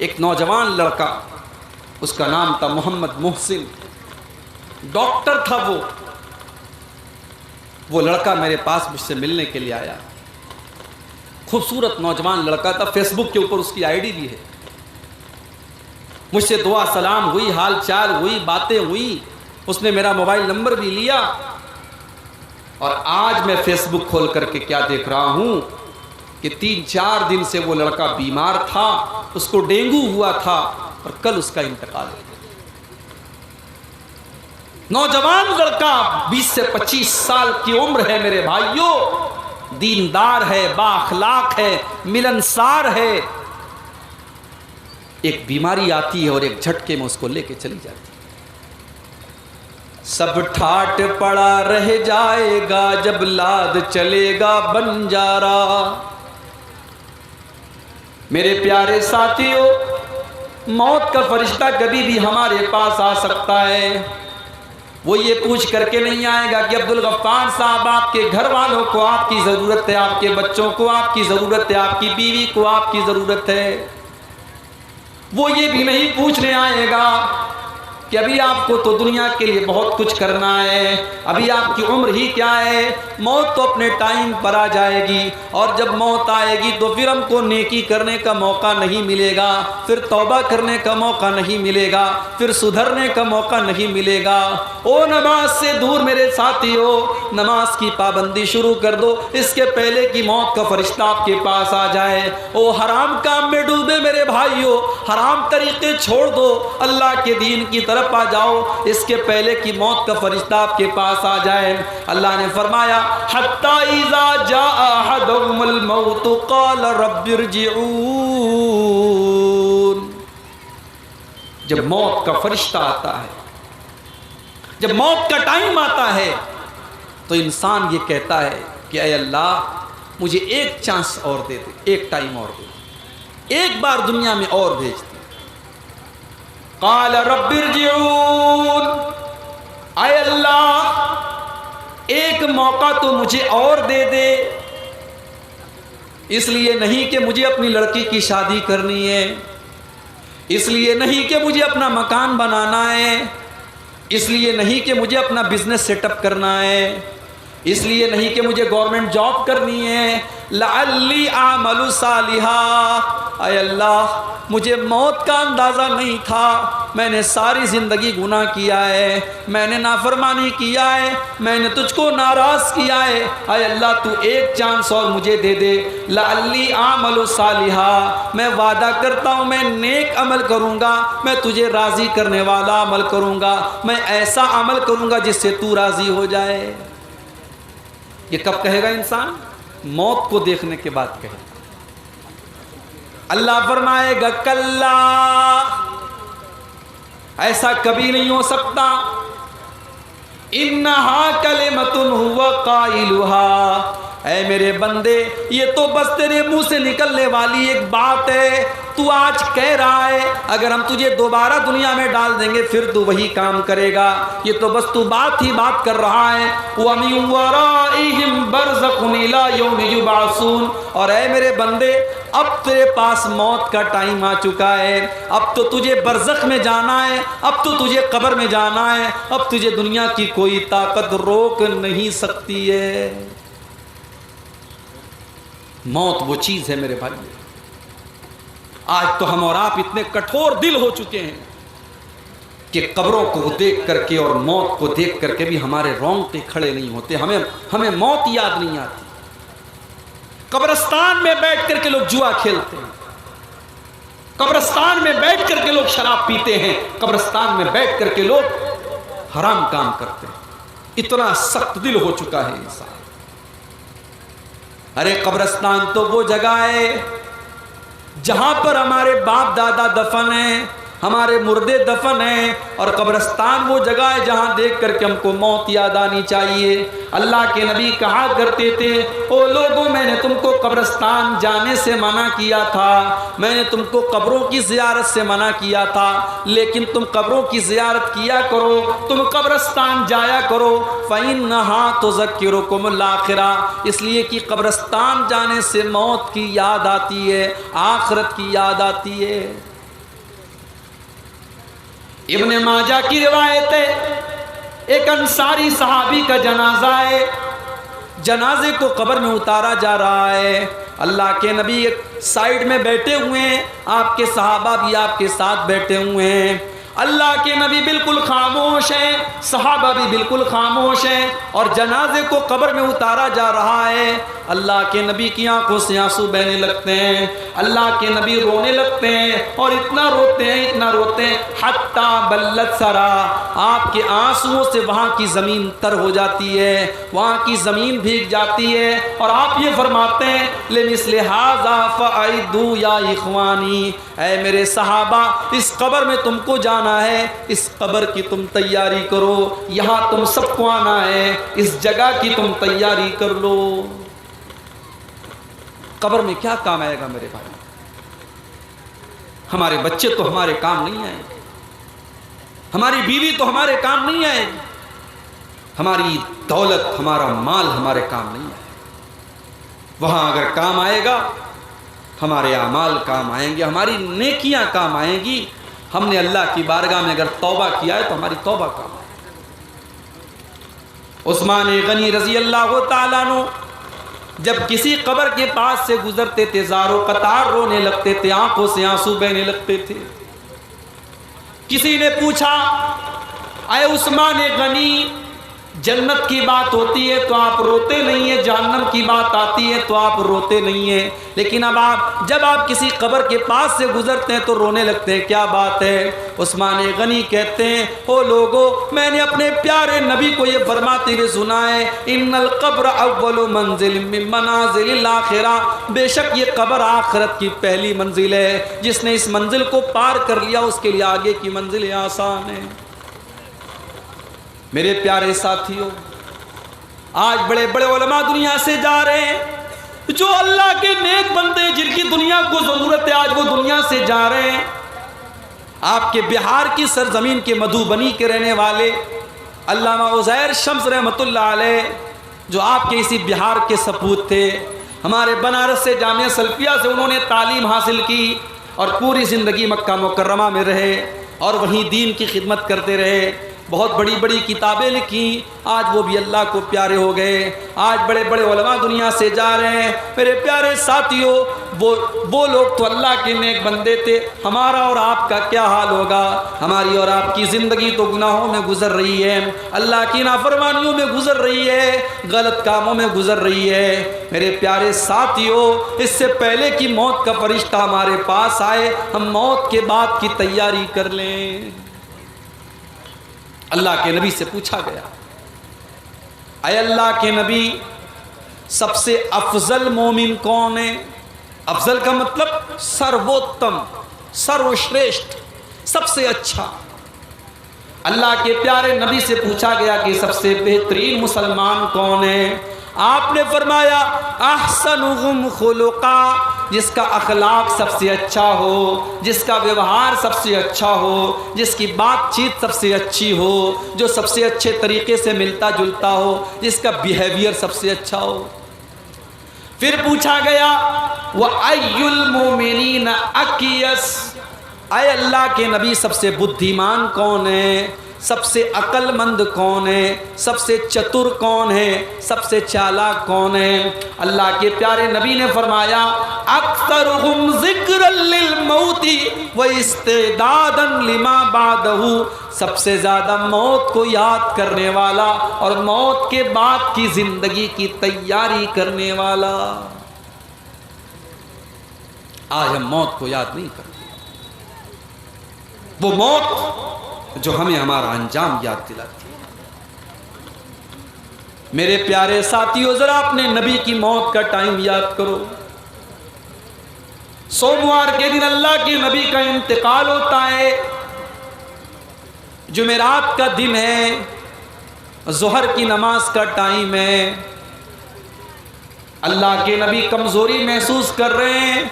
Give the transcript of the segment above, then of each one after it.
ایک نوجوان لڑکا، اس کا نام تھا محمد محسن، ڈاکٹر تھا وہ لڑکا میرے پاس مجھ سے ملنے کے لیے آیا۔ خوبصورت نوجوان لڑکا تھا، فیس بک کے اوپر اس کی آئی ڈی بھی ہے۔ مجھ سے دعا سلام ہوئی، حال چال ہوئی، باتیں ہوئی، اس نے میرا موبائل نمبر بھی لیا۔ اور آج میں فیس بک کھول کر کے کیا دیکھ رہا ہوں کہ 3-4 دن سے وہ لڑکا بیمار تھا، اس کو ڈینگو ہوا تھا اور کل اس کا انتقال ہو گیا۔ نوجوان لڑکا، 20 سے 25 سال کی عمر ہے میرے بھائیوں، دیندار ہے، با اخلاق ہے، ملنسار ہے۔ ایک بیماری آتی ہے اور ایک جھٹکے میں اس کو لے کے چلی جاتی ہے۔ سب ٹھاٹ پڑا رہ جائے گا جب لاد چلے گا بنجارا۔ میرے پیارے ساتھیوں، موت کا فرشتہ کبھی بھی ہمارے پاس آ سکتا ہے۔ وہ یہ پوچھ کر کے نہیں آئے گا کہ عبدالغفار صاحب آپ کے گھر والوں کو آپ کی ضرورت ہے، آپ کے بچوں کو آپ کی ضرورت ہے، آپ کی بیوی کو آپ کی ضرورت ہے۔ وہ یہ بھی نہیں پوچھنے آئے گا کہ ابھی آپ کو تو دنیا کے لیے بہت کچھ کرنا ہے، ابھی آپ کی عمر ہی کیا ہے، موت تو اپنے ٹائم پر آ جائے گی، اور جب موت آئے گی تو پھر ہم کو نیکی کرنے کا موقع نہیں ملے گا، پھر توبہ کرنے کا موقع نہیں ملے گا، پھر سدھرنے کا موقع نہیں ملے گا۔ او نماز سے دور میرے ساتھیوں، نماز کی پابندی شروع کر دو اس کے پہلے کہ موت کا فرشتہ آپ کے پاس آ جائے۔ او حرام کام میں ڈوبے میرے بھائیوں، حرام طریقے چھوڑ دو، اللہ کے دین کی طرف آ جاؤ اس کے پہلے کہ موت کا فرشتہ آپ کے پاس آ جائے۔ اللہ نے فرمایا حتی اذا جاء احدهم الموت قال رب ارجعون۔ جب موت کا فرشتہ آتا ہے، جب موت کا ٹائم آتا ہے تو انسان یہ کہتا ہے کہ اے اللہ مجھے ایک چانس اور دے دے، ایک ٹائم اور دے دے، ایک بار دنیا میں اور بھیج دے۔ قال رب ارجعون، اے اللہ ایک موقع تو مجھے اور دے دے، اس لیے نہیں کہ مجھے اپنی لڑکی کی شادی کرنی ہے، اس لیے نہیں کہ مجھے اپنا مکان بنانا ہے، اس لیے نہیں کہ مجھے اپنا بزنس سیٹ اپ کرنا ہے، اس لیے نہیں کہ مجھے گورنمنٹ جاب کرنی ہے، لعلی اعمل صالحا، اے اللہ مجھے موت کا اندازہ نہیں تھا، میں نے ساری زندگی گناہ کیا ہے، میں نے نافرمانی کیا ہے، میں نے تجھ کو ناراض کیا ہے، اے اللہ تو ایک چانس اور مجھے دے دے، لعلی اعمل صالحا، میں وعدہ کرتا ہوں میں نیک عمل کروں گا، میں تجھے راضی کرنے والا عمل کروں گا، میں ایسا عمل کروں گا جس سے تو راضی ہو جائے۔ یہ کب کہے گا انسان؟ موت کو دیکھنے کے بعد کہے گا۔ اللہ فرمائے گا کلا، ایسا کبھی نہیں ہو سکتا، انہا کلمۃ هو قائلها، اے میرے بندے یہ تو بس تیرے منہ سے نکلنے والی ایک بات ہے، تو آج کہہ رہا ہے، اگر ہم تجھے دوبارہ دنیا میں ڈال دیں گے پھر تو وہی کام کرے گا، یہ تو بس تو بات ہی بات کر رہا ہے۔ وَمِن وَرَائِهِمْ بَرْزَخٌ إِلَىٰ يَوْمِ يُبْعَثُونَ، اور اے میرے بندے اب تیرے پاس موت کا ٹائم آ چکا ہے، اب تو تجھے برزخ میں جانا ہے، اب تو تجھے قبر میں جانا ہے، اب تجھے دنیا کی کوئی طاقت روک نہیں سکتی ہے۔ موت وہ چیز ہے میرے بھائی، آج تو ہم اور آپ اتنے کٹھور دل ہو چکے ہیں کہ قبروں کو دیکھ کر کے اور موت کو دیکھ کر کے بھی ہمارے رونگٹے کھڑے نہیں ہوتے، ہمیں موت یاد نہیں آتی۔ قبرستان میں بیٹھ کر کے لوگ جوا کھیلتے ہیں، قبرستان میں بیٹھ کر کے لوگ شراب پیتے ہیں، قبرستان میں بیٹھ کر کے لوگ حرام کام کرتے ہیں، اتنا سخت دل ہو چکا ہے انسان۔ ارے قبرستان تو وہ جگہ ہے جہاں پر ہمارے باپ دادا دفن ہیں، ہمارے مردے دفن ہیں، اور قبرستان وہ جگہ ہے جہاں دیکھ کر کے ہم کو موت یاد آنی چاہیے۔ اللہ کے نبی کہا کرتے تھے او لوگوں میں نے تم کو قبرستان جانے سے منع کیا تھا، میں نے تم کو قبروں کی زیارت سے منع کیا تھا، لیکن تم قبروں کی زیارت کیا کرو، تم قبرستان جایا کرو، فَإِنَّهَا تُذَكِّرُكُمُ الْآخِرَةَ، اس لیے کہ قبرستان جانے سے موت کی یاد آتی ہے، آخرت کی یاد آتی ہے۔ ابن ماجہ کی روایت ہے، ایک انصاری صحابی کا جنازہ ہے، جنازے کو قبر میں اتارا جا رہا ہے، اللہ کے نبی ایک سائیڈ میں بیٹھے ہوئے ہیں، آپ کے صحابہ بھی آپ کے ساتھ بیٹھے ہوئے ہیں، اللہ کے نبی بالکل خاموش ہیں، صحابہ بھی بالکل خاموش ہیں، اور جنازے کو قبر میں اتارا جا رہا ہے۔ اللہ کے نبی کی آنکھوں سے آنسو بہنے لگتے ہیں، اللہ کے نبی رونے لگتے ہیں، اور اتنا روتے ہیں اتنا روتے ہیں حتیٰ بلت سرا، آپ کے آنسوؤں سے وہاں کی زمین تر ہو جاتی ہے، وہاں کی زمین بھیگ جاتی ہے، اور آپ یہ فرماتے ہیں لمثل ھذا فاعدوا یا اخوانی، اے میرے صحابہ اس قبر میں تم کو جانا ہے، اس قبر کی تم تیاری کرو، یہاں تم سب کو آنا ہے، اس جگہ کی تم تیاری کر لو۔ قبر میں کیا کام آئے گا میرے بھائی؟ ہمارے بچے تو ہمارے کام نہیں آئیں گے، ہماری بیوی تو ہمارے کام نہیں آئے گی، ہماری دولت ہمارا مال ہمارے کام نہیں آئے گا۔ وہاں اگر کام آئے گا ہمارے اعمال کام آئیں گے، ہماری نیکیاں کام آئیں گی، ہم نے اللہ کی بارگاہ میں اگر توبہ کیا ہے تو ہماری توبہ کام آئے گی۔ عثمان غنی رضی اللہ تعالیٰ عنہ جب کسی قبر کے پاس سے گزرتے تھے زارو قطار رونے لگتے تھے، آنکھوں سے آنسو بہنے لگتے تھے۔ کسی نے پوچھا اے عثمان غنی، جنت کی بات ہوتی ہے تو آپ روتے نہیں ہیں، جہنم کی بات آتی ہے تو آپ روتے نہیں ہیں، لیکن اب جب آپ کسی قبر کے پاس سے گزرتے ہیں تو رونے لگتے ہیں، کیا بات ہے؟ عثمان غنی کہتے ہیں او لوگو، میں نے اپنے پیارے نبی کو یہ فرماتے ہوئے سنا ہے ان القبر اول منزل من منازل الاخرہ، بے شک یہ قبر آخرت کی پہلی منزل ہے، جس نے اس منزل کو پار کر لیا اس کے لیے آگے کی منزلیں آسان ہیں۔ میرے پیارے ساتھیوں، آج بڑے بڑے علماء دنیا سے جا رہے ہیں، جو اللہ کے نیک بندے جن کی دنیا کو ضرورت ہے آج وہ دنیا سے جا رہے ہیں۔ آپ کے بہار کی سرزمین کے مدھوبنی کے رہنے والے علامہ عزیر شمس رحمۃ اللہ علیہ، جو آپ کے اسی بہار کے سپوت تھے، ہمارے بنارس سے جامعہ سلفیہ سے انہوں نے تعلیم حاصل کی اور پوری زندگی مکہ مکرمہ میں رہے اور وہیں دین کی خدمت کرتے رہے، بہت بڑی بڑی کتابیں لکھی، آج وہ بھی اللہ کو پیارے ہو گئے۔ آج بڑے بڑے علماء دنیا سے جا رہے ہیں۔ میرے پیارے ساتھیوں، وہ لوگ تو اللہ کے نیک بندے تھے، ہمارا اور آپ کا کیا حال ہوگا؟ ہماری اور آپ کی زندگی تو گناہوں میں گزر رہی ہے، اللہ کی نافرمانیوں میں گزر رہی ہے، غلط کاموں میں گزر رہی ہے۔ میرے پیارے ساتھیوں، اس سے پہلے کہ موت کا فرشتہ ہمارے پاس آئے، ہم موت کے بعد کی تیاری کر لیں۔ اللہ کے نبی سے پوچھا گیا اے اللہ کے نبی، سب سے افضل مومن کون ہے؟ افضل کا مطلب سرووتم، سروشریشٹھ، سب سے اچھا۔ اللہ کے پیارے نبی سے پوچھا گیا کہ سب سے بہترین مسلمان کون ہے؟ آپ نے فرمایا احسنہم خلقا، جس کا اخلاق سب سے اچھا ہو، جس کا ویوہار سب سے اچھا ہو، جس کی بات چیت سب سے اچھی ہو، جو سب سے اچھے طریقے سے ملتا جلتا ہو، جس کا بیہیویئر سب سے اچھا ہو۔ پھر پوچھا گیا وَأَيُّ الْمُؤْمِنِينَ أَكْيَسْ، اے اللہ کے نبی سب سے بدھیمان کون ہے؟ سب سے عقل مند کون ہے؟ سب سے چتر کون ہے؟ سب سے چالاک کون ہے؟ اللہ کے پیارے نبی نے فرمایا اکثرہم ذکرا للموت واستعدادا لما بعدہ، سب سے زیادہ موت کو یاد کرنے والا اور موت کے بعد کی زندگی کی تیاری کرنے والا۔ آج ہم موت کو یاد نہیں کرتے، وہ موت جو ہمیں ہمارا انجام یاد دلاتی ہے۔ میرے پیارے ساتھیوں، ذرا اپنے نبی کی موت کا ٹائم یاد کرو۔ سوموار کے دن اللہ کے نبی کا انتقال ہوتا ہے، جمعرات کا دن ہے، ظہر کی نماز کا ٹائم ہے، اللہ کے نبی کمزوری محسوس کر رہے ہیں۔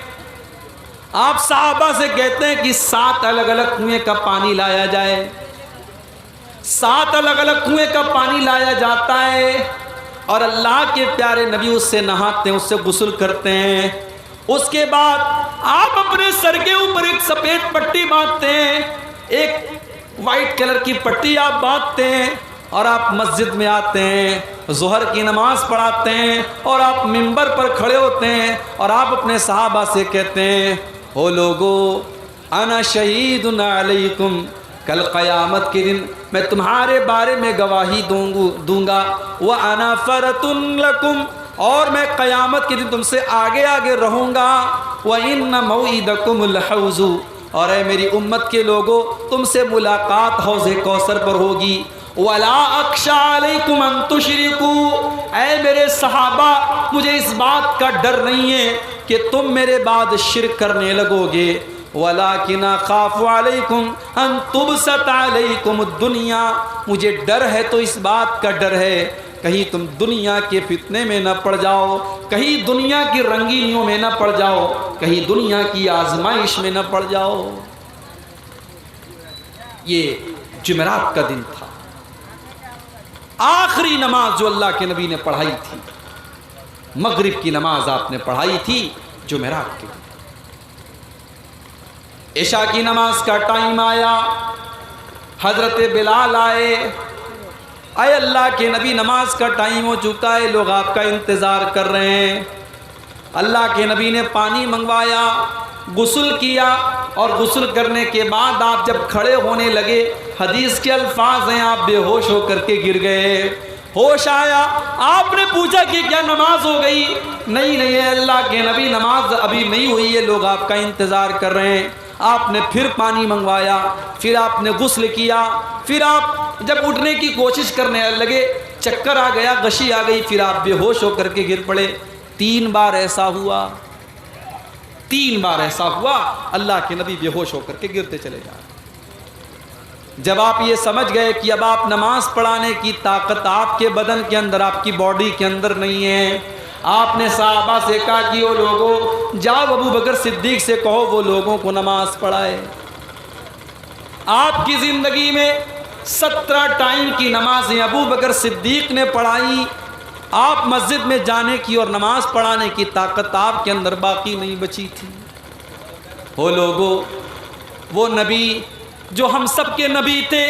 آپ صحابہ سے کہتے ہیں کہ 7 الگ الگ کنویں کا پانی لایا جائے۔ 7 الگ الگ کنویں کا پانی لایا جاتا ہے اور اللہ کے پیارے نبی اس سے نہاتے ہیں، اس سے غسل کرتے ہیں۔ اس کے بعد آپ اپنے سر کے اوپر ایک سفید پٹی باندھتے ہیں، ایک وائٹ کلر کی پٹی آپ باندھتے ہیں اور آپ مسجد میں آتے ہیں، ظہر کی نماز پڑھاتے ہیں اور آپ منبر پر کھڑے ہوتے ہیں اور آپ اپنے صحابہ سے کہتے ہیں او لوگو انا شہید علیکم، کل قیامت کے دن میں تمہارے بارے میں گواہی دوں گا، وَأَنَا فَرَةٌ لَكُمْ، اور میں قیامت کے دن تم سے آگے آگے رہوں گا، وَإِنَّ مَوْعِدَكُمُ الْحَوْضُ، اور اے میری امت کے لوگوں تم سے ملاقات حوض کوثر پر ہوگی، وَلَا أَخْشَىٰ عَلَيْكُمْ أَن تُشْرِكُوا، اے میرے صحابہ مجھے اس بات کا ڈر نہیں ہے کہ تم میرے بعد شرک کرنے لگو گے، وَلَٰكِنْ أَخَافُ عَلَيْكُمْ أَن تُبْسَطَ عَلَيْكُمُ الدُّنْيَا، مجھے ڈر ہے تو اس بات کا ڈر ہے کہیں تم دنیا کے فتنے میں نہ پڑ جاؤ، کہیں دنیا کی رنگینیوں میں نہ پڑ جاؤ، کہیں دنیا کی آزمائش میں نہ پڑ جاؤ۔ یہ جمعرات کا دن تھا، آخری نماز جو اللہ کے نبی نے پڑھائی تھی، مغرب کی نماز آپ نے پڑھائی تھی جمعرات کے دن۔ عشاء کی نماز کا ٹائم آیا، حضرت بلال آئے، اے اللہ کے نبی نماز کا ٹائم ہو چکا ہے، لوگ آپ کا انتظار کر رہے ہیں۔ اللہ کے نبی نے پانی منگوایا، غسل کیا، اور غسل کرنے کے بعد آپ جب کھڑے ہونے لگے، حدیث کے الفاظ ہیں آپ بے ہوش ہو کر کے گر گئے۔ ہوش آیا، آپ نے پوچھا کہ کیا نماز ہو گئی؟ نہیں اے اللہ کے نبی نماز ابھی نہیں ہوئی ہے، لوگ آپ کا انتظار کر رہے ہیں۔ آپ نے پھر پانی منگوایا، پھر آپ نے غسل کیا، پھر آپ جب اٹھنے کی کوشش کرنے لگے چکر آ گیا، غشی آ گئی، پھر آپ بے ہوش ہو کر کے گر پڑے۔ 3 بار ایسا ہوا، 3 بار ایسا ہوا، اللہ کے نبی بے ہوش ہو کر کے گرتے چلے جا رہے۔ جب آپ یہ سمجھ گئے کہ اب آپ نماز پڑھانے کی طاقت آپ کے بدن کے اندر، آپ کی باڈی کے اندر نہیں ہے، آپ نے صحابہ سے کہا کہ وہ لوگوں جاؤ ابو بکر صدیق سے کہو وہ لوگوں کو نماز پڑھائے۔ آپ کی زندگی میں 17 ٹائم کی نمازیں ابو بکر صدیق نے پڑھائی، آپ مسجد میں جانے کی اور نماز پڑھانے کی طاقت آپ کے اندر باقی نہیں بچی تھی۔ وہ لوگوں، وہ نبی جو ہم سب کے نبی تھے،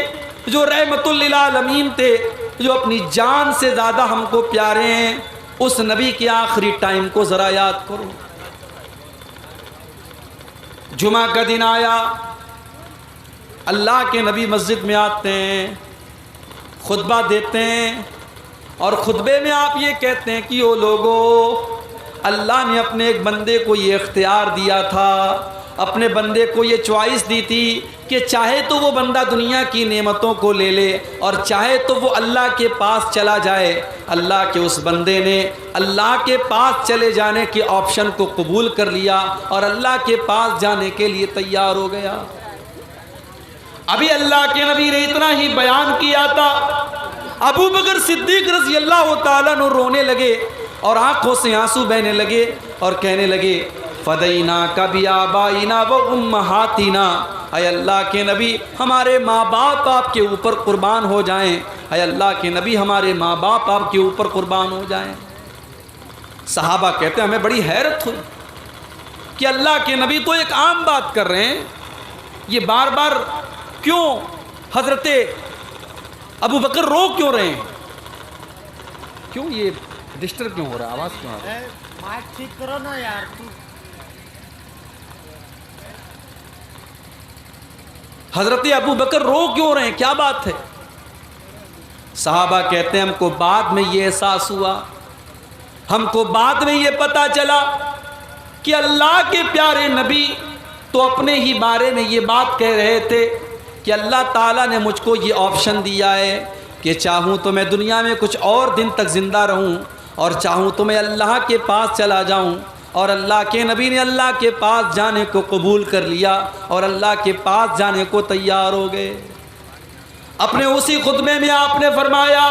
جو رحمت للعالمین تھے، جو اپنی جان سے زیادہ ہم کو پیارے ہیں، اس نبی کے آخری ٹائم کو ذرا یاد کرو۔ جمعہ کا دن آیا، اللہ کے نبی مسجد میں آتے ہیں، خطبہ دیتے ہیں، اور خطبے میں آپ یہ کہتے ہیں کہ او لوگو، اللہ نے اپنے ایک بندے کو یہ اختیار دیا تھا، اپنے بندے کو یہ چوائس دی تھی کہ چاہے تو وہ بندہ دنیا کی نعمتوں کو لے لے اور چاہے تو وہ اللہ کے پاس چلا جائے۔ اللہ کے اس بندے نے اللہ کے پاس چلے جانے کے آپشن کو قبول کر لیا اور اللہ کے پاس جانے کے لیے تیار ہو گیا۔ ابھی اللہ کے نبی نے اتنا ہی بیان کیا تھا، ابو بکر صدیق رضی اللہ تعالیٰ عنہ رونے لگے اور آنکھوں سے آنسو بہنے لگے اور کہنے لگے فدیناک بآبائنا و امہاتنا، اے اللہ کے نبی ہمارے ماں باپ آپ کے اوپر قربان ہو جائیں، اے اللہ کے نبی ہمارے ماں باپ آپ کے اوپر قربان ہو جائیں۔ صحابہ کہتے ہیں ہمیں بڑی حیرت ہوئی کہ اللہ کے نبی تو ایک عام بات کر رہے ہیں، یہ بار بار کیوں حضرت ابو بکر رو کیوں رہے ہیں؟ کیوں یہ ڈسٹرب کیوں ہو رہا ہے؟ آواز کیوں آ رہا ہے؟ مائک ٹھیک کرو نا یار۔ حضرت ابو بکر رو کیوں رہے ہیں؟ کیا بات ہے؟ صحابہ کہتے ہیں ہم کو بعد میں یہ احساس ہوا، ہم کو بعد میں یہ پتا چلا کہ اللہ کے پیارے نبی تو اپنے ہی بارے میں یہ بات کہہ رہے تھے کہ اللہ تعالیٰ نے مجھ کو یہ آپشن دیا ہے کہ چاہوں تو میں دنیا میں کچھ اور دن تک زندہ رہوں اور چاہوں تو میں اللہ کے پاس چلا جاؤں، اور اللہ کے نبی نے اللہ کے پاس جانے کو قبول کر لیا اور اللہ کے پاس جانے کو تیار ہو گئے۔ اپنے اسی خطبے میں آپ نے فرمایا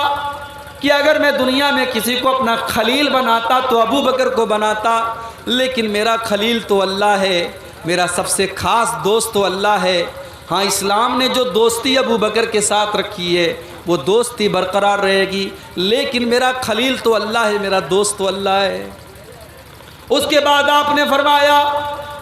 کہ اگر میں دنیا میں کسی کو اپنا خلیل بناتا تو ابو بکر کو بناتا، لیکن میرا خلیل تو اللہ ہے، میرا سب سے خاص دوست تو اللہ ہے۔ ہاں اسلام نے جو دوستی ابو بکر کے ساتھ رکھی ہے وہ دوستی برقرار رہے گی، لیکن میرا خلیل تو اللہ ہے، میرا دوست تو اللہ ہے۔ اس کے بعد آپ نے فرمایا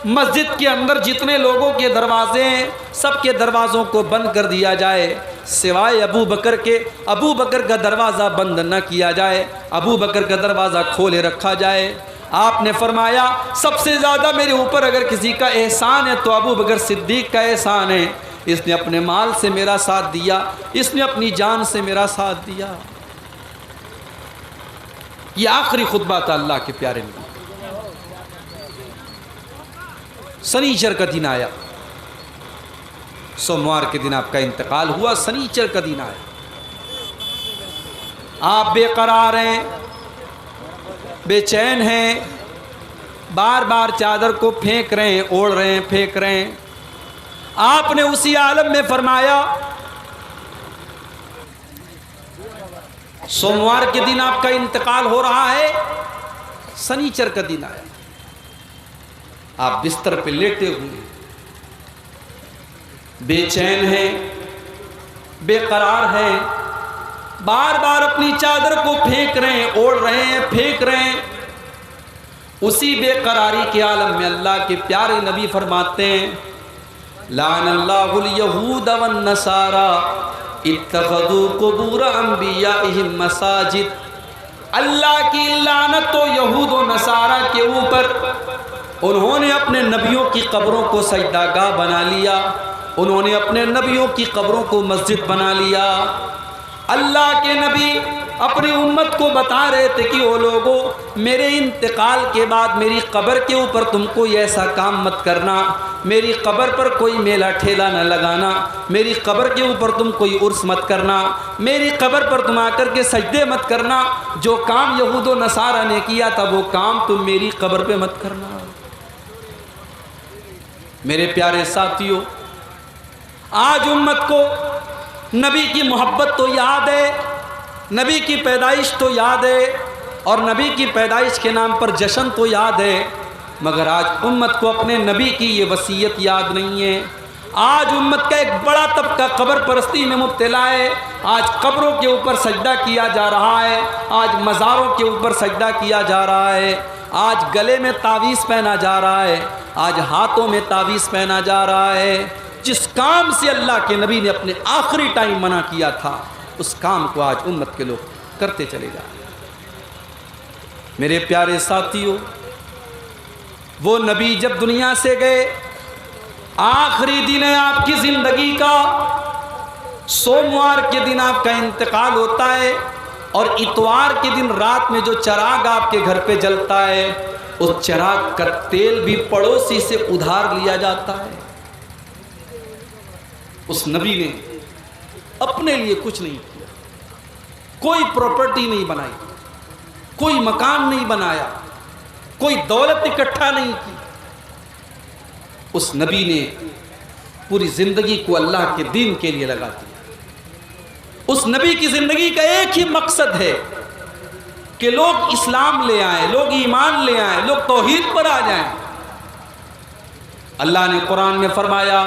مسجد کے اندر جتنے لوگوں کے دروازے ہیں سب کے دروازوں کو بند کر دیا جائے سوائے ابو بکر کے. ابو بکر کا دروازہ بند نہ کیا جائے, ابو بکر کا دروازہ کھولے رکھا جائے. آپ نے فرمایا سب سے زیادہ میرے اوپر اگر کسی کا احسان ہے تو ابو بکر صدیق کا احسان ہے. اس نے اپنے مال سے میرا ساتھ دیا, اس نے اپنی جان سے میرا ساتھ دیا. یہ آخری خطبہ تھا اللہ کے پیارے نبی. سنیچر کا دن آیا, سوموار کے دن آپ کا انتقال ہوا, سنیچر کا دن آیا. آپ بے قرار ہیں, بے چین ہیں, بار بار چادر کو پھینک رہے ہیں, اوڑھ رہے ہیں, پھینک رہے ہیں. آپ نے اسی عالم میں فرمایا سوموار کے دن آپ کا انتقال ہو رہا ہے, سنیچر کا دن آیا. آپ بستر پہ لیٹے ہوئے, بے چین ہیں, بے قرار ہیں, بار بار اپنی چادر کو پھینک رہے ہیں, اوڑھ رہے ہیں, پھینک رہے ہیں. اسی بے قراری کے عالم میں اللہ کے پیارے نبی فرماتے ہیں لعن اللہ الیہود والنصارى اتخذوا قبور انبیائہم مساجد. اللہ کی لعنت تو یہود و نصارہ کے اوپر, انہوں نے اپنے نبیوں کی قبروں کو سجدہ گاہ بنا لیا, انہوں نے اپنے نبیوں کی قبروں کو مسجد بنا لیا. اللہ کے نبی اپنی امت کو بتا رہے تھے کہ وہ لوگوں میرے انتقال کے بعد میری قبر کے اوپر تم کوئی ایسا کام مت کرنا, میری قبر پر کوئی میلہ ٹھیلا نہ لگانا, میری قبر کے اوپر تم کوئی عرس مت کرنا, میری قبر پر تم آ کر کے سجدے مت کرنا. جو کام یہود و نصارہ نے کیا تھا وہ کام تم میری قبر پہ مت کرنا. میرے پیارے ساتھیوں, آج امت کو نبی کی محبت تو یاد ہے, نبی کی پیدائش تو یاد ہے, اور نبی کی پیدائش کے نام پر جشن تو یاد ہے, مگر آج امت کو اپنے نبی کی یہ وصیت یاد نہیں ہے. آج امت کا ایک بڑا طبقہ قبر پرستی میں مبتلا ہے. آج قبروں کے اوپر سجدہ کیا جا رہا ہے, آج مزاروں کے اوپر سجدہ کیا جا رہا ہے, آج گلے میں تعویذ پہنا جا رہا ہے, آج ہاتھوں میں تعویذ پہنا جا رہا ہے. جس کام سے اللہ کے نبی نے اپنے آخری ٹائم منع کیا تھا اس کام کو آج امت کے لوگ کرتے چلے جا رہے ہیں. میرے پیارے ساتھیوں, وہ نبی جب دنیا سے گئے, آخری دن ہے آپ کی زندگی کا, سوموار کے دن آپ کا انتقال ہوتا ہے, اور اتوار کے دن رات میں جو چراغ آپ کے گھر پہ جلتا ہے اس چراغ کا تیل بھی پڑوسی سے ادھار لیا جاتا ہے. اس نبی نے اپنے لیے کچھ نہیں کیا, کوئی پراپرٹی نہیں بنائی, کوئی مکان نہیں بنایا, کوئی دولت اکٹھا نہیں کی. اس نبی نے پوری زندگی کو اللہ کے دین کے لیے لگا دیا. اس نبی کی زندگی کا ایک ہی مقصد ہے کہ لوگ اسلام لے آئیں, لوگ ایمان لے آئیں, لوگ توحید پر آ جائیں. اللہ نے قرآن میں فرمایا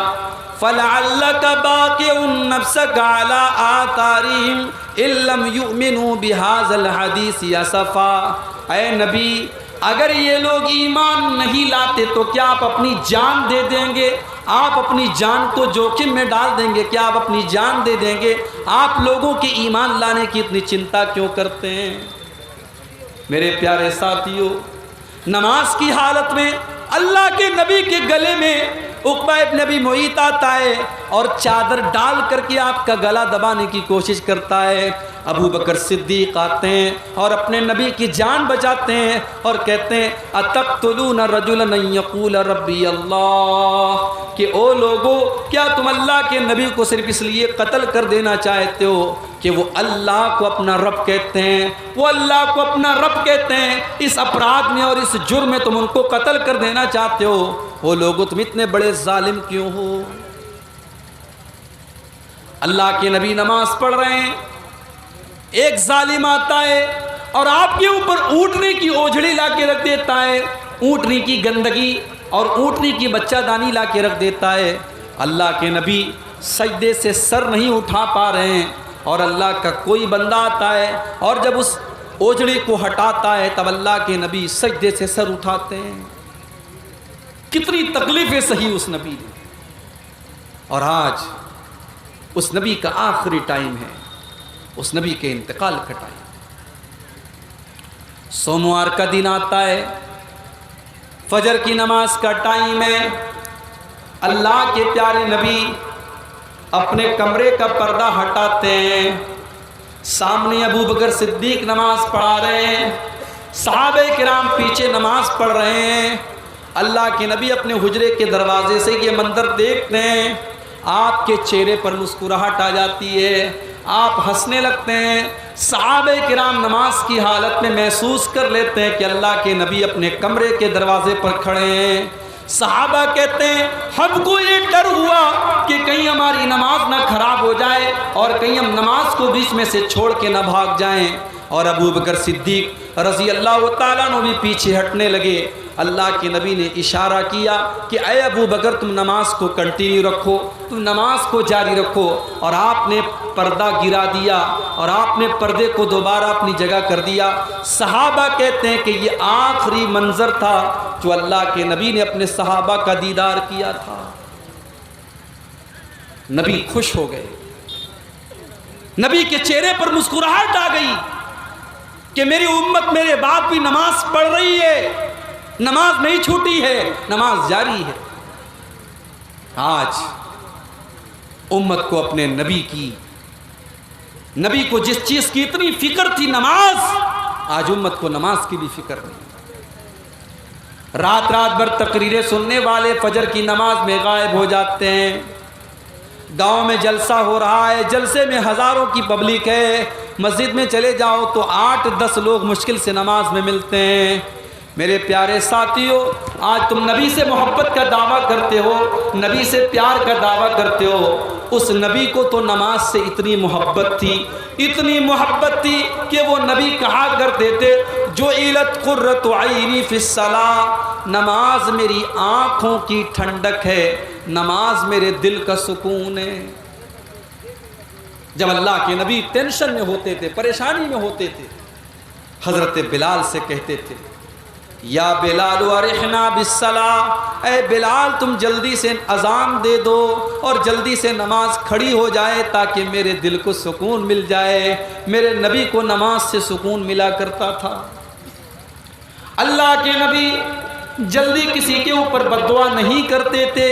فَلَعَلَّكَ بَاقِعٌ نَفْسَكَ عَلَىٰ آثَارِهِمْ إِن لَّمْ يُؤْمِنُوا بِهَٰذَا الْحَدِيثِ أَسَفًا. اے نبی, اگر یہ لوگ ایمان نہیں لاتے تو کیا آپ اپنی جان دے دیں گے؟ آپ اپنی جان کو جوخم میں ڈال دیں گے؟ کیا آپ اپنی جان دے دیں گے؟ آپ لوگوں کے ایمان لانے کی اتنی چنتا کیوں کرتے ہیں؟ میرے پیارے ساتھیوں, نماز کی حالت میں اللہ کے نبی کے گلے میں عقبہ ابن ابی معیط آتا ہے اور چادر ڈال کر کے آپ کا گلا دبانے کی کوشش کرتا ہے. ابو بکر صدیق آتے ہیں اور اپنے نبی کی جان بچاتے ہیں اور کہتے ہیں اتقتلون رجلا ان یقول ربی اللہ, کہ او لوگو کیا تم اللہ کے نبی کو صرف اس لیے قتل کر دینا چاہتے ہو کہ وہ اللہ کو اپنا رب کہتے ہیں, وہ اللہ کو اپنا رب کہتے ہیں, اس اپرادھ میں اور اس جرم میں تم ان کو قتل کر دینا چاہتے ہو؟ وہ لوگو تم اتنے بڑے ظالم کیوں ہو؟ اللہ کے نبی نماز پڑھ رہے ہیں, ایک ظالم آتا ہے اور آپ کے اوپر اونٹنے کی اوجھڑی لا کے رکھ دیتا ہے, اونٹنی کی گندگی اور اونٹنی کی بچہ دانی لا کے رکھ دیتا ہے. اللہ کے نبی سجدے سے سر نہیں اٹھا پا رہے ہیں اور اللہ کا کوئی بندہ آتا ہے اور جب اس اوجھڑی کو ہٹاتا ہے تب اللہ کے نبی سجدے سے سر اٹھاتے ہیں. کتنی تکلیفیں سہی اس نبی نے، اور آج اس نبی کا آخری ٹائم ہے، اس نبی کے انتقال کا ٹائم۔ سوموار کا دن آتا ہے، فجر کی نماز کا ٹائم ہے، اللہ کے پیارے نبی اپنے کمرے کا پردہ ہٹاتے ہیں، سامنے ابو بکر صدیق نماز پڑھا رہے ہیں، صحابہ کرام پیچھے نماز پڑھ رہے ہیں۔ اللہ کے نبی اپنے حجرے کے دروازے سے یہ منظر دیکھتے ہیں، آپ کے چہرے پر مسکراہٹ آ جاتی ہے، آپ ہنسنے لگتے ہیں۔ صحابہ کرام نماز کی حالت میں محسوس کر لیتے ہیں کہ اللہ کے نبی اپنے کمرے کے دروازے پر کھڑے ہیں۔ صحابہ کہتے ہیں ہم کو یہ ڈر ہوا کہ کہیں ہماری نماز نہ خراب ہو جائے اور کہیں ہم نماز کو بیچ میں سے چھوڑ کے نہ بھاگ جائیں، اور ابو بکر صدیق رضی اللہ تعالیٰ عنہ بھی پیچھے ہٹنے لگے۔ اللہ کے نبی نے اشارہ کیا کہ اے ابو بکر تم نماز کو کنٹینیو رکھو، تم نماز کو جاری رکھو، اور آپ نے پردہ گرا دیا اور آپ نے پردے کو دوبارہ اپنی جگہ کر دیا۔ صحابہ کہتے ہیں کہ یہ آخری منظر تھا جو اللہ کے نبی نے اپنے صحابہ کا دیدار کیا تھا۔ نبی خوش ہو گئے، نبی کے چہرے پر مسکراہٹ آ گئی کہ میری امت میرے بعد بھی نماز پڑھ رہی ہے، نماز نہیں چھوٹی ہے، نماز جاری ہے۔ آج امت کو اپنے نبی کو جس چیز کی اتنی فکر تھی، نماز، آج امت کو نماز کی بھی فکر نہیں۔ رات رات بھر تقریریں سننے والے فجر کی نماز میں غائب ہو جاتے ہیں۔ گاؤں میں جلسہ ہو رہا ہے، جلسے میں ہزاروں کی پبلک ہے، مسجد میں چلے جاؤ تو 8-10 لوگ مشکل سے نماز میں ملتے ہیں۔ میرے پیارے ساتھیوں، آج تم نبی سے محبت کا دعویٰ کرتے ہو، نبی سے پیار کا دعویٰ کرتے ہو، اس نبی کو تو نماز سے اتنی محبت تھی، اتنی محبت تھی کہ وہ نبی کہا کرتے تھے جعلت قرۃ عینی فی الصلاۃ، نماز میری آنکھوں کی ٹھنڈک ہے، نماز میرے دل کا سکون ہے۔ جب اللہ کے نبی ٹینشن میں ہوتے تھے، پریشانی میں ہوتے تھے، حضرت بلال سے کہتے تھے یا بلال ارحنا بالصلاۃ، اے بلال تم جلدی سے اذان دے دو اور جلدی سے نماز کھڑی ہو جائے تاکہ میرے دل کو سکون مل جائے۔ میرے نبی کو نماز سے سکون ملا کرتا تھا۔ اللہ کے نبی جلدی کسی کے اوپر بددعا نہیں کرتے تھے،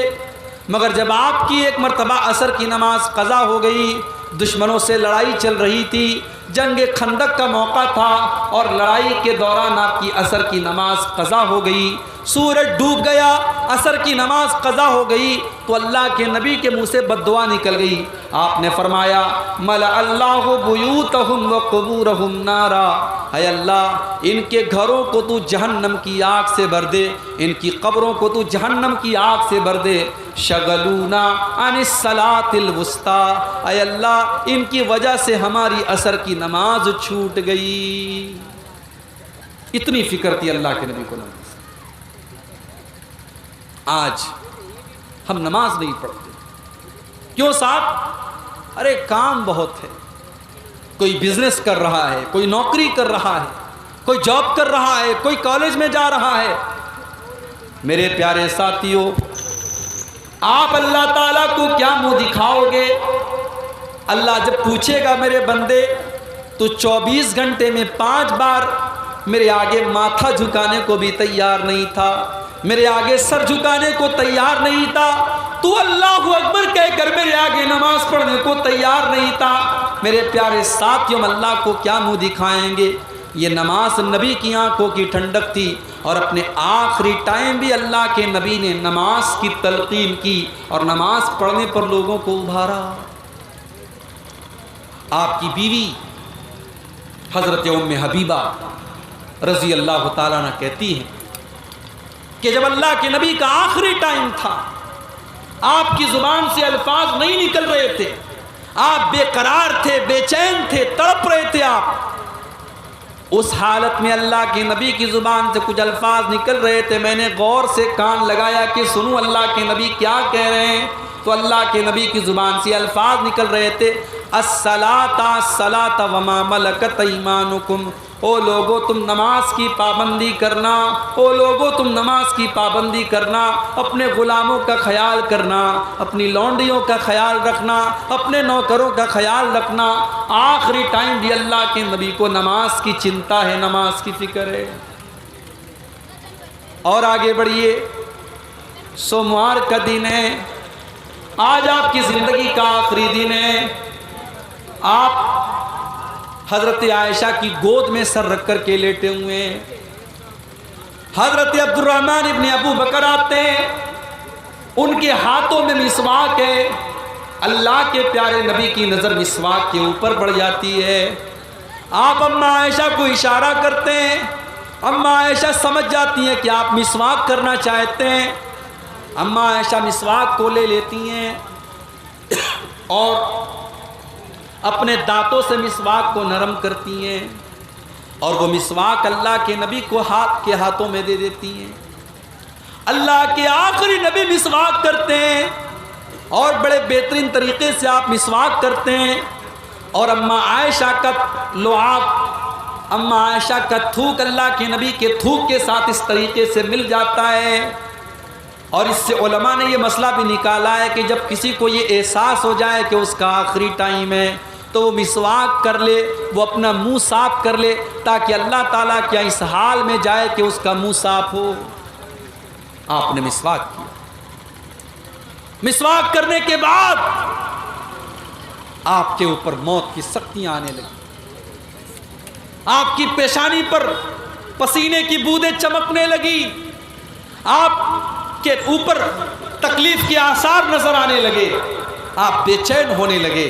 مگر جب آپ کی ایک مرتبہ عصر کی نماز قضا ہو گئی، دشمنوں سے لڑائی چل رہی تھی، جنگ خندق کا موقع تھا، اور لڑائی کے دوران آپ کی عصر کی نماز قضا ہو گئی، سورج ڈوب گیا، عصر کی نماز قضا ہو گئی، تو اللہ کے نبی کے منہ سے بد دعا نکل گئی۔ آپ نے فرمایا ملأ اللہ بیوتہم وقبورہم نارا، اے اللہ ان کے گھروں کو تو جہنم کی آگ سے بھر دے، ان کی قبروں کو تو جہنم کی آگ سے بھر دے۔ شغلونا عن الصلاۃ الوسطی، اے اللہ ان کی وجہ سے ہماری عصر کی نماز چھوٹ گئی۔ اتنی فکر تھی اللہ کے نبی کو نماز۔ آج ہم نماز نہیں پڑھتے، کیوں صاحب؟ ارے کام بہت ہے، کوئی بزنس کر رہا ہے، کوئی نوکری کر رہا ہے، کوئی جاب کر رہا ہے، کوئی کالج میں جا رہا ہے۔ میرے پیارے ساتھیوں، آپ اللہ تعالیٰ کو کیا منہ دکھاؤ گے؟ اللہ جب پوچھے گا میرے بندے تو 24 گھنٹے میں 5 بار میرے آگے ماتھا جھکانے کو بھی تیار نہیں تھا، میرے آگے سر جھکانے کو تیار نہیں تھا، تو اللہ اکبر کہہ کر میرے آگے نماز پڑھنے کو تیار نہیں تھا۔ میرے پیارے ساتھیوں، اللہ کو کیا منہ دکھائیں گے؟ یہ نماز نبی کی آنکھوں کی ٹھنڈک تھی، اور اپنے آخری ٹائم بھی اللہ کے نبی نے نماز کی تلقین کی اور نماز پڑھنے پر لوگوں کو ابھارا۔ آپ کی بیوی حضرت ام حبیبہ رضی اللہ تعالیٰ عنہ کہتی ہیں کہ جب اللہ کے نبی کا آخری ٹائم تھا، آپ کی زبان سے الفاظ نہیں نکل رہے تھے، آپ بے قرار تھے، بے چین تھے، تڑپ رہے تھے۔ آپ اس حالت میں اللہ کے نبی کی زبان سے کچھ الفاظ نکل رہے تھے، میں نے غور سے کان لگایا کہ سنوں اللہ کے نبی کیا کہہ رہے ہیں، تو اللہ کے نبی کی زبان سے الفاظ نکل رہے تھے، الصلاۃ الصلاۃ وما ملکت ایمانکم، او لوگو تم نماز کی پابندی کرنا، او لوگو تم نماز کی پابندی کرنا، اپنے غلاموں کا خیال کرنا، اپنی لونڈیوں کا خیال رکھنا، اپنے نوکروں کا خیال رکھنا۔ آخری ٹائم بھی اللہ کے نبی کو نماز کی چنتا ہے، نماز کی فکر ہے۔ اور آگے بڑھیے، سوموار کا دن ہے، آج آپ کی زندگی کا آخری دن ہے۔ آپ حضرت عائشہ کی گود میں سر رکھ کر کے لیٹے ہوئے ہیں۔ حضرت عبد الرحمن ابن ابو بکر آتے ہیں، ان کے ہاتھوں میں مسواک ہے۔ اللہ کے پیارے نبی کی نظر مسواک کے اوپر پڑ جاتی ہے۔ آپ اماں عائشہ کو اشارہ کرتے ہیں، اماں عائشہ سمجھ جاتی ہیں کہ آپ مسواک کرنا چاہتے ہیں۔ اماں عائشہ مسواک کو لے لیتی ہیں اور اپنے دانتوں سے مسواک کو نرم کرتی ہیں، اور وہ مسواک اللہ کے نبی کو ہاتھوں میں دے دیتی ہیں۔ اللہ کے آخری نبی مسواک کرتے ہیں اور بڑے بہترین طریقے سے آپ مسواک کرتے ہیں، اور اماں عائشہ کا لعاب، اماں عائشہ کا تھوک اللہ کے نبی کے تھوک کے ساتھ اس طریقے سے مل جاتا ہے۔ اور اس سے علماء نے یہ مسئلہ بھی نکالا ہے کہ جب کسی کو یہ احساس ہو جائے کہ اس کا آخری ٹائم ہے تو وہ مسواک کر لے، وہ اپنا منہ صاف کر لے، تاکہ اللہ تعالیٰ کیا اس حال میں جائے کہ اس کا منہ صاف ہو۔ آپ نے مسواک کیا، مسواک کرنے کے بعد آپ کے اوپر موت کی سختیاں آنے لگی، آپ کی پیشانی پر پسینے کی بوندیں چمکنے لگی، آپ کے اوپر تکلیف کے آثار نظر آنے لگے، آپ بے چین ہونے لگے۔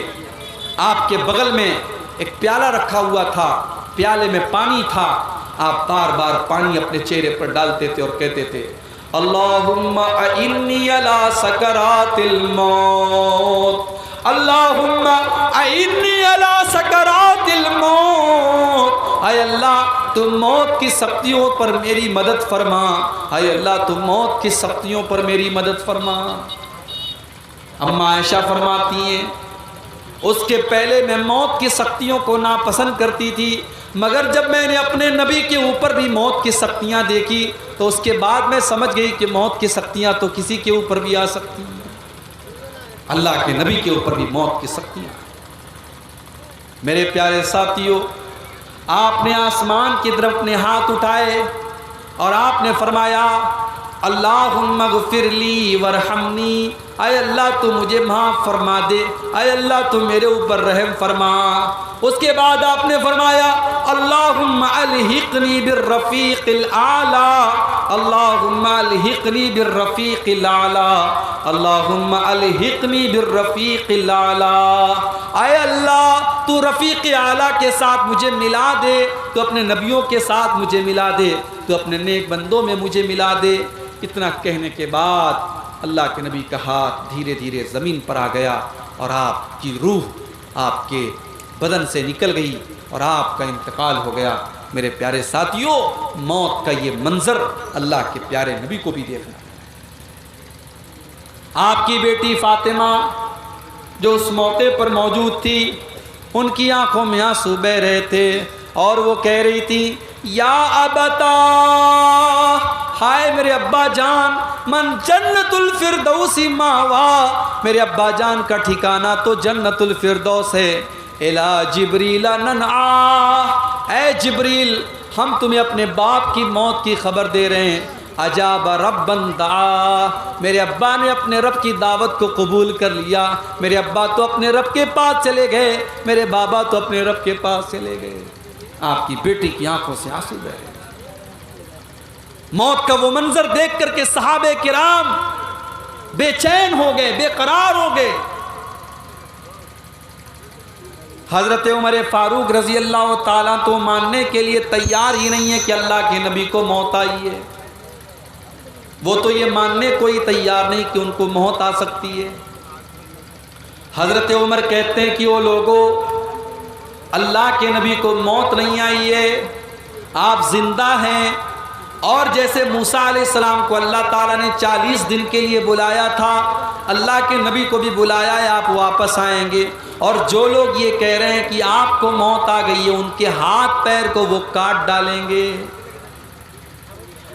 آپ کے بغل میں ایک پیالہ رکھا ہوا تھا، پیالے میں پانی تھا، آپ بار بار پانی اپنے چہرے پر ڈالتے تھے اور کہتے تھے، اللہم اعنی علی سکرات الموت، اللہم اعنی علی سکرات الموت، اے اللہ تو موت کی سختیوں پر میری مدد فرما، اے اللہ تو موت کی سختیوں پر میری مدد فرما۔ اماں عائشہ فرماتی ہیں، اس کے پہلے میں موت کی سختیوں کو ناپسند کرتی تھی، مگر جب میں نے اپنے نبی کے اوپر بھی موت کی سختیاں دیکھی تو اس کے بعد میں سمجھ گئی کہ موت کی سختیاں تو کسی کے اوپر بھی آ سکتی ہیں، اللہ کے نبی کے اوپر بھی موت کی سختیاں۔ میرے پیارے ساتھیوں، آپ نے آسمان کی طرف اپنے ہاتھ اٹھائے اور آپ نے فرمایا، اللہم اغفر لی ورحمنی، اے اللہ تو مجھے معاف فرما دے، اے اللہ تو میرے اوپر رحم فرما۔ اس کے بعد آپ نے فرمایا، اللہم الحقنی بالرفیق الاعلی، اللہم الحقنی بالرفیق الاعلی، اللہم الحقنی بالرفیق الاعلی، اے اللہ تو رفیق اعلیٰ کے ساتھ مجھے ملا دے، تو اپنے نبیوں کے ساتھ مجھے ملا دے، تو اپنے نیک بندوں میں مجھے ملا دے۔ اتنا کہنے کے بعد اللہ کے نبی کا ہاتھ دھیرے دھیرے زمین پر آ گیا اور آپ کی روح آپ کے بدن سے نکل گئی اور آپ کا انتقال ہو گیا۔ میرے پیارے ساتھیوں، موت کا یہ منظر اللہ کے پیارے نبی کو بھی دیکھنا۔ آپ کی بیٹی فاطمہ جو اس موقع پر موجود تھی، ان کی آنکھوں میں آنسو بہ رہے تھے اور وہ کہہ رہی تھی، یا ابتا، ہائے میرے ابا جان، من جنت الفردوس ماوا، میرے ابا جان کا ٹھکانہ تو جنت الفردوس ہے۔ الا جبریل ننعا، اے جبریل ہم تمہیں اپنے باپ کی موت کی خبر دے رہے ہیں۔ اجاب ربا دعا، میرے ابا نے اپنے رب کی دعوت کو قبول کر لیا، میرے ابا تو اپنے رب کے پاس چلے گئے، میرے بابا تو اپنے رب کے پاس چلے گئے۔ آپ کی بیٹی کی آنکھوں سے آنسو بہ رہے۔ موت کا وہ منظر دیکھ کر کے صحابہ کرام بے چین ہو گئے، بے قرار ہو گئے۔ حضرت عمر فاروق رضی اللہ تعالیٰ تو ماننے کے لیے تیار ہی نہیں ہے کہ اللہ کے نبی کو موت آئی ہے، وہ تو یہ ماننے کو ہی تیار نہیں کہ ان کو موت آ سکتی ہے۔ حضرت عمر کہتے ہیں کہ وہ لوگوں، اللہ کے نبی کو موت نہیں آئی ہے، آپ زندہ ہیں، اور جیسے موسیٰ علیہ السلام کو اللہ تعالیٰ نے 40 دن کے لیے بلایا تھا، اللہ کے نبی کو بھی بلایا ہے آپ واپس آئیں گے، اور جو لوگ یہ کہہ رہے ہیں کہ آپ کو موت آ گئی ہے ان کے ہاتھ پیر کو وہ کاٹ ڈالیں گے۔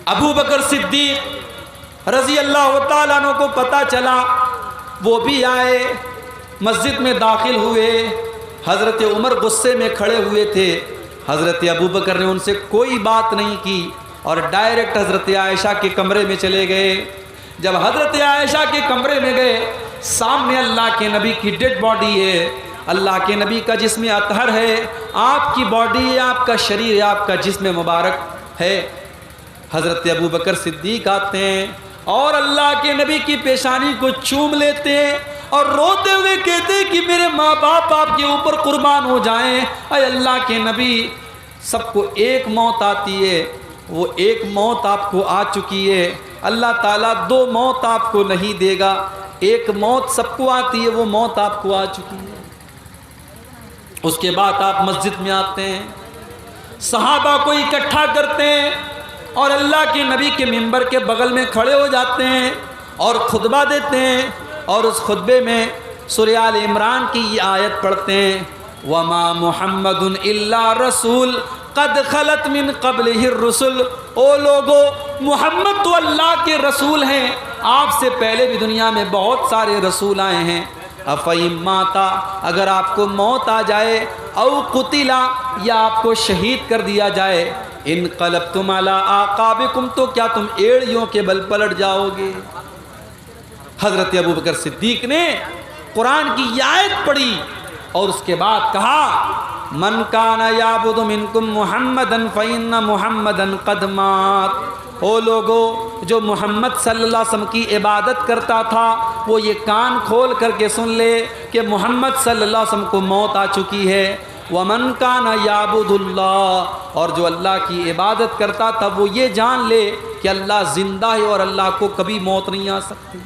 ابو بکر صدیق رضی اللہ تعالیٰ عنہ کو پتہ چلا، وہ بھی آئے، مسجد میں داخل ہوئے۔ حضرت عمر غصے میں کھڑے ہوئے تھے، حضرت ابو بکر نے ان سے کوئی بات نہیں کی اور ڈائریکٹ حضرت عائشہ کے کمرے میں چلے گئے۔ جب حضرت عائشہ کے کمرے میں گئے، سامنے اللہ کے نبی کی ڈیڈ باڈی ہے، اللہ کے نبی کا جسم اطہر ہے، آپ کی باڈی ہے، آپ کا شریر ہے، آپ کا جسم مبارک ہے۔ حضرت ابو بکر صدیق آتے ہیں اور اللہ کے نبی کی پیشانی کو چوم لیتے ہیں اور روتے ہوئے کہتے ہیں کہ میرے ماں باپ آپ کے اوپر قربان ہو جائیں۔ اے اللہ کے نبی، سب کو ایک موت آتی ہے، وہ ایک موت آپ کو آ چکی ہے، اللہ تعالیٰ 2 موت آپ کو نہیں دے گا، ایک موت سب کو آتی ہے، وہ موت آپ کو آ چکی ہے۔ اس کے بعد آپ مسجد میں آتے ہیں، صحابہ کو اکٹھا کرتے ہیں اور اللہ کے نبی کے منبر کے بغل میں کھڑے ہو جاتے ہیں اور خطبہ دیتے ہیں، اور اس خطبے میں سورہ آل عمران کی یہ آیت پڑھتے ہیں، وَمَا مُحَمَّدٌ إِلَّا رَسُولٌ قَدْ خَلَتْ مِن قَبْلِهِ الرُّسُلُ۔ او لوگو، محمد تو اللہ کے رسول ہیں، آپ سے پہلے بھی دنیا میں بہت سارے رسول آئے ہیں۔ افَإِن مَاتَ، اگر آپ کو موت آ جائے، او قُتِلَ، یا آپ کو شہید کر دیا جائے، انقلبتم علی اعقابکم، تو کیا تم ایڑیوں کے بل پلٹ جاؤ گے؟ حضرت ابو بکر صدیق نے قرآن کی یہ آیت پڑھی اور اس کے بعد کہا، من کان یعبد منکم محمدا فإن محمدا قد مات۔ او لوگو، جو محمد صلی اللہ علیہ وسلم کی عبادت کرتا تھا وہ یہ کان کھول کر کے سن لے کہ محمد صلی اللہ علیہ وسلم کو موت آ چکی ہے۔ ومن کان یعبد اللہ، اور جو اللہ کی عبادت کرتا تھا وہ یہ جان لے کہ اللہ زندہ ہے اور اللہ کو کبھی موت نہیں آ سکتی۔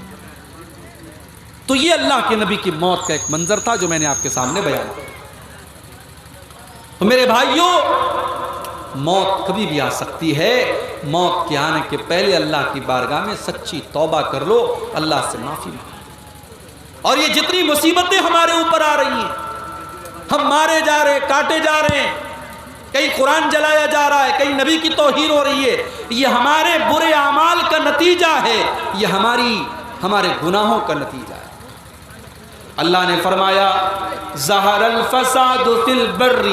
تو یہ اللہ کے نبی کی موت کا ایک منظر تھا جو میں نے آپ کے سامنے بیان کیا۔ تو میرے بھائیوں، موت کبھی بھی آ سکتی ہے، موت کے آنے کے پہلے اللہ کی بارگاہ میں سچی توبہ کر لو، اللہ سے معافی مانگو۔ اور یہ جتنی مصیبتیں ہمارے اوپر آ رہی ہیں، ہم مارے جا رہے ہیں، کاٹے جا رہے ہیں، کہیں قرآن جلایا جا رہا ہے، کہیں نبی کی توہین ہو رہی ہے، یہ ہمارے برے اعمال کا نتیجہ ہے، یہ ہمارے گناہوں کا نتیجہ ہے۔ اللہ نے فرمایا، ظہر الفساد فی البر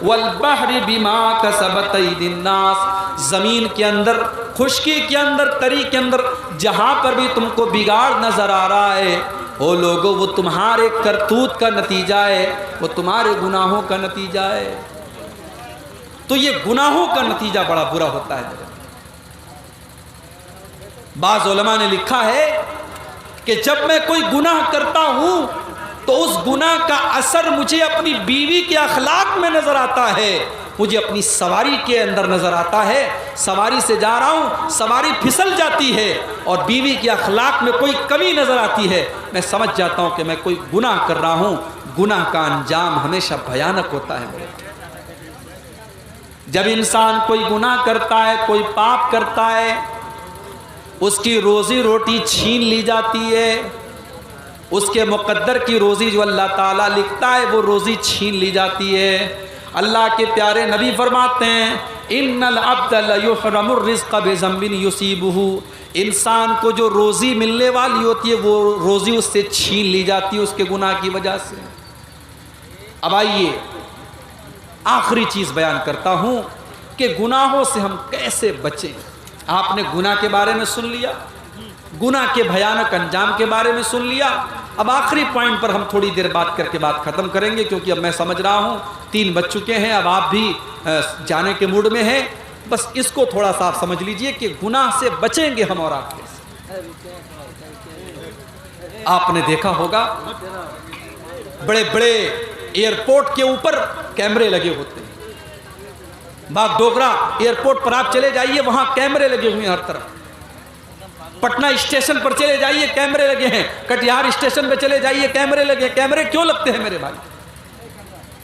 والبحر بما کسبت ایدی الناس، زمین کے اندر، خشکی کے اندر، تری کے اندر، جہاں پر بھی تم کو بگاڑ نظر آ رہا ہے، او لوگوں، وہ تمہارے کرتوت کا نتیجہ ہے، وہ تمہارے گناہوں کا نتیجہ ہے۔ تو یہ گناہوں کا نتیجہ بڑا برا ہوتا ہے۔ بعض علماء نے لکھا ہے کہ جب میں کوئی گناہ کرتا ہوں تو اس گناہ کا اثر مجھے اپنی بیوی کے اخلاق میں نظر آتا ہے، مجھے اپنی سواری کے اندر نظر آتا ہے، سواری سے جا رہا ہوں، سواری پھسل جاتی ہے اور بیوی کے اخلاق میں کوئی کمی نظر آتی ہے، میں سمجھ جاتا ہوں کہ میں کوئی گناہ کر رہا ہوں۔ گناہ کا انجام ہمیشہ بھیانک ہوتا ہے۔ جب انسان کوئی گناہ کرتا ہے، کوئی پاپ کرتا ہے، اس کی روزی روٹی چھین لی جاتی ہے، اس کے مقدر کی روزی جو اللہ تعالیٰ لکھتا ہے وہ روزی چھین لی جاتی ہے۔ اللہ کے پیارے نبی فرماتے ہیں، ان العبد لیحرم الرزق بذنب یصیبہ، انسان کو جو روزی ملنے والی ہوتی ہے وہ روزی اس سے چھین لی جاتی ہے اس کے گناہ کی وجہ سے۔ اب آئیے آخری چیز بیان کرتا ہوں کہ گناہوں سے ہم کیسے بچیں۔ آپ نے گناہ کے بارے میں سن لیا، گناہ کے بھیانک انجام کے بارے میں سن لیا۔ اب آخری پوائنٹ پر ہم تھوڑی دیر بات کر کے بات ختم کریں گے، کیونکہ اب میں سمجھ رہا ہوں 3 بج چکے ہیں، اب آپ بھی جانے کے موڈ میں ہیں۔ بس اس کو تھوڑا سا آپ سمجھ لیجئے کہ گناہ سے بچیں گے ہم اور آپ کیسے۔ آپ نے دیکھا ہوگا بڑے بڑے ایئرپورٹ کے اوپر کیمرے لگے ہوتے ہیں۔ باغ ڈوگرا ایئرپورٹ پر آپ چلے جائیے، وہاں کیمرے لگے ہوئے ہیں ہر طرف۔ پٹنہ اسٹیشن پر چلے جائیے، کیمرے لگے ہیں۔ کٹیہار اسٹیشن پہ چلے جائیے، کیمرے لگے ہیں۔ کیمرے کیوں لگتے ہیں میرے بھائی؟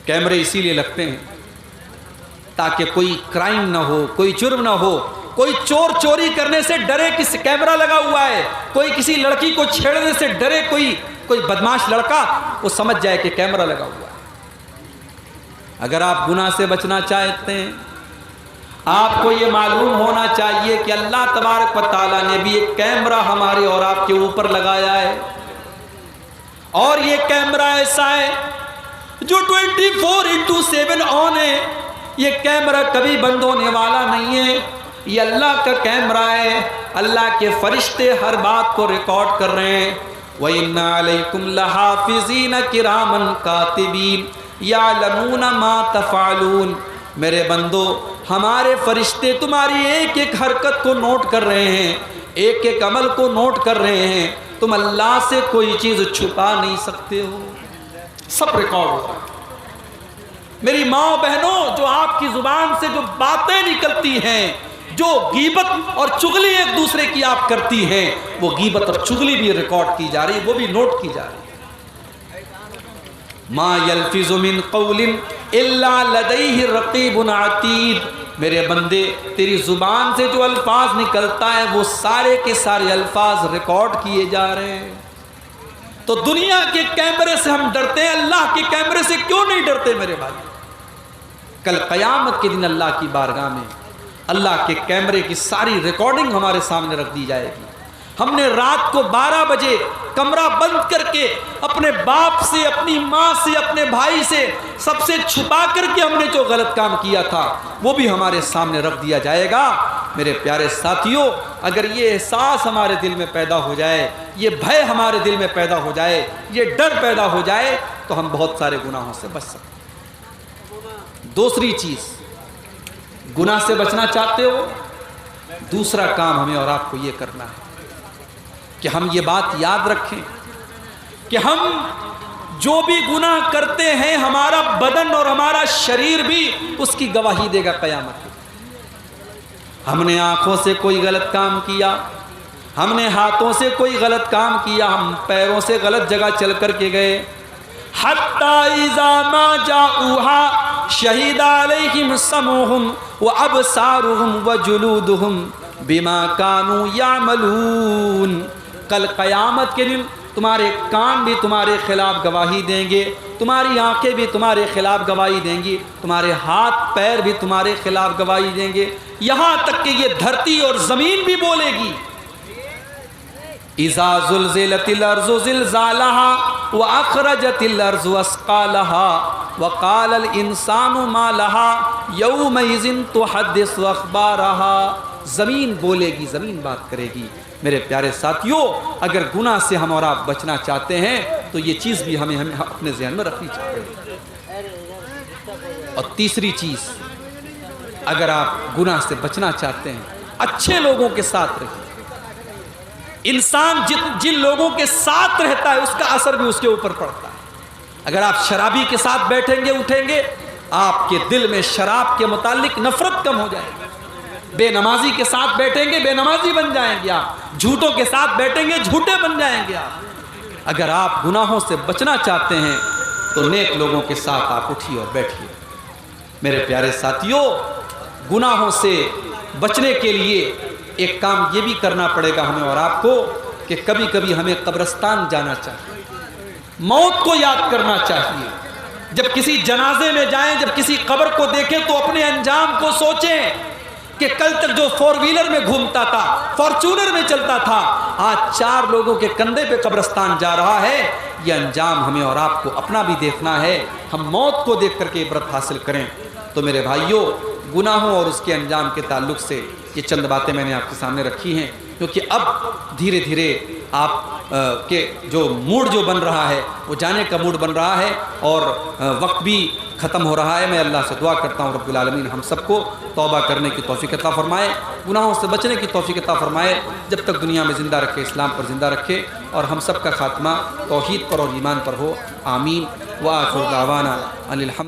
کیمرے اسی لیے لگتے ہیں تاکہ کوئی کرائم نہ ہو، کوئی جرم نہ ہو، کوئی چور چوری کرنے سے ڈرے کہ کیمرہ لگا ہوا ہے، کوئی کسی لڑکی کو چھیڑنے سے ڈرے، کوئی بدماش لڑکا، وہ سمجھ جائے کہ کیمرہ لگا ہوا ہے۔ اگر آپ گناہ سے بچنا چاہتے ہیں، آپ کو یہ معلوم ہونا چاہیے کہ اللہ تبارک و تعالیٰ نے بھی ایک کیمرہ ہمارے اور آپ کے اوپر لگایا ہے، اور یہ کیمرہ ایسا ہے جو 24/7 آن ہے۔ یہ کیمرہ کبھی بند ہونے والا نہیں ہے، یہ اللہ کا کیمرہ ہے۔ اللہ کے فرشتے ہر بات کو ریکارڈ کر رہے ہیں۔ وَإِنَّ عَلَيْكُمْ لَحَافِظِينَ كِرَامًا كَاتِبِينَ يَعْلَمُونَ مَا تَفْعَلُونَ۔ میرے بندو، ہمارے فرشتے تمہاری ایک ایک حرکت کو نوٹ کر رہے ہیں، ایک ایک عمل کو نوٹ کر رہے ہیں۔ تم اللہ سے کوئی چیز چھپا نہیں سکتے ہو، سب ریکارڈ ہوگا۔ میری ماں بہنوں، جو آپ کی زبان سے جو باتیں نکلتی ہیں، جو غیبت اور چغلی ایک دوسرے کی آپ کرتی ہیں، وہ غیبت اور چغلی بھی ریکارڈ کی جا رہی ہے، وہ بھی نوٹ کی جا رہی ہے۔ ما یلفظ من قول الا لدیہ رقیب عتید۔ میرے بندے، تیری زبان سے جو الفاظ نکلتا ہے وہ سارے کے سارے الفاظ ریکارڈ کیے جا رہے ہیں۔ تو دنیا کے کیمرے سے ہم ڈرتے ہیں، اللہ کے کیمرے سے کیوں نہیں ڈرتے میرے بھائی؟ کل قیامت کے دن اللہ کی بارگاہ میں اللہ کے کیمرے کی ساری ریکارڈنگ ہمارے سامنے رکھ دی جائے گی۔ ہم نے رات کو 12 بجے کمرہ بند کر کے اپنے باپ سے، اپنی ماں سے، اپنے بھائی سے، سب سے چھپا کر کے ہم نے جو غلط کام کیا تھا وہ بھی ہمارے سامنے رکھ دیا جائے گا۔ میرے پیارے ساتھیوں، اگر یہ احساس ہمارے دل میں پیدا ہو جائے، یہ بھے ہمارے دل میں پیدا ہو جائے، یہ ڈر پیدا ہو جائے، تو ہم بہت سارے گناہوں سے بچ سکتے ہیں۔ دوسری چیز، گناہ سے بچنا چاہتے ہو، دوسرا کام ہمیں اور آپ کو یہ کرنا ہے کہ ہم یہ بات یاد رکھیں کہ ہم جو بھی گناہ کرتے ہیں، ہمارا بدن اور ہمارا شریر بھی اس کی گواہی دے گا قیامت میں۔ ہم نے آنکھوں سے کوئی غلط کام کیا، ہم نے ہاتھوں سے کوئی غلط کام کیا، ہم پیروں سے غلط جگہ چل کر کے گئے۔ حَتَّى إِذَا مَا جَاءُوهَا شَهِدَ عَلَيْهِمْ سَمْعُهُمْ وَأَبْصَارُهُمْ وَجُلُودُهُمْ بِمَا كَانُوا يَعْمَلُونَ۔ کل قیامت کے دن تمہارے کان بھی تمہارے خلاف گواہی دیں گے، تمہاری آنکھیں بھی تمہارے خلاف گواہی دیں گی، تمہارے ہاتھ پیر بھی تمہارے خلاف گواہی دیں گے، یہاں تک کہ یہ دھرتی اور زمین بھی بولے گی۔ اذا زلزلت الارض زلزالها واخرجت الارض اثقالها وقال الانسان ما لها يومئذ تحدث اخبارها۔ زمین بولے گی، زمین بات کرے گی۔ میرے پیارے ساتھیوں، اگر گناہ سے ہم اور آپ بچنا چاہتے ہیں تو یہ چیز بھی ہمیں اپنے ذہن میں رکھنی چاہیے۔ اور تیسری چیز، اگر آپ گناہ سے بچنا چاہتے ہیں، اچھے لوگوں کے ساتھ رہیں۔ انسان جن لوگوں کے ساتھ رہتا ہے اس کا اثر بھی اس کے اوپر پڑتا ہے۔ اگر آپ شرابی کے ساتھ بیٹھیں گے اٹھیں گے، آپ کے دل میں شراب کے متعلق نفرت کم ہو جائے گی۔ بے نمازی کے ساتھ بیٹھیں گے، بے نمازی بن جائیں گے آپ۔ جھوٹوں کے ساتھ بیٹھیں گے، جھوٹے بن جائیں گے آپ۔ اگر آپ گناہوں سے بچنا چاہتے ہیں تو نیک لوگوں کے ساتھ آپ اٹھیے اور بیٹھیے۔ میرے پیارے ساتھیوں، گناہوں سے بچنے کے لیے ایک کام یہ بھی کرنا پڑے گا ہمیں اور آپ کو کہ کبھی کبھی ہمیں قبرستان جانا چاہیے، موت کو یاد کرنا چاہیے۔ جب کسی جنازے میں جائیں، جب کسی قبر کو دیکھیں تو اپنے انجام کو سوچیں کہ کل تک جو 4 ویلر میں گھومتا تھا، فارچونر میں چلتا تھا، آج 4 لوگوں کے کندھے پہ قبرستان جا رہا ہے۔ یہ انجام ہمیں اور آپ کو اپنا بھی دیکھنا ہے۔ ہم موت کو دیکھ کر کے عبرت حاصل کریں۔ تو میرے بھائیوں، گناہوں اور اس کے انجام کے تعلق سے یہ چند باتیں میں نے آپ کے سامنے رکھی ہیں، کیونکہ اب دھیرے دھیرے آپ کے جو موڈ جو بن رہا ہے وہ جانے کا موڈ بن رہا ہے اور وقت بھی ختم ہو رہا ہے۔ میں اللہ سے دعا کرتا ہوں رب العالمین ہم سب کو توبہ کرنے کی توفیق عطا فرمائے، گناہوں سے بچنے کی توفیق عطا فرمائے، جب تک دنیا میں زندہ رکھے اسلام پر زندہ رکھے، اور ہم سب کا خاتمہ توحید پر اور ایمان پر ہو۔ آمین۔ وآخر دعوانا ان الحمد